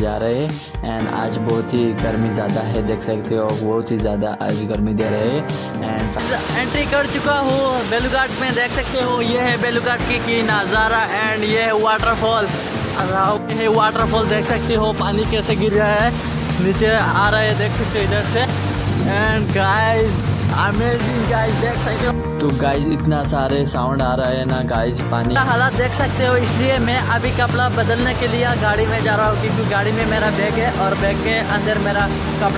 जा रहे हैं। एंड आज बहुत ही गर्मी ज़्यादा है, देख सकते हो बहुत ही ज़्यादा आज गर्मी दे रहे हैं। एंड एंट्री कर चुका हूँ बेलूघाट में, देख सकते हो ये है बेलूघाट की नज़ारा। एंड ये है वाटरफॉल, ये है वाटरफॉल, देख सकते हो पानी कैसे गिर रहा है, नीचे आ रहा है, देख सकते हो इधर से। एंड गाइस अमेजिंग गाइस, देख सकते हो। तो गाइस इतना सारे साउंड आ रहा है ना गाइस, पानी का हालात देख सकते हो। इसलिए मैं अभी कपड़ा बदलने के लिए गाड़ी में जा रहा हूँ, क्योंकि गाड़ी में मेरा बैग है और बैग के अंदर मेरा कपड़ा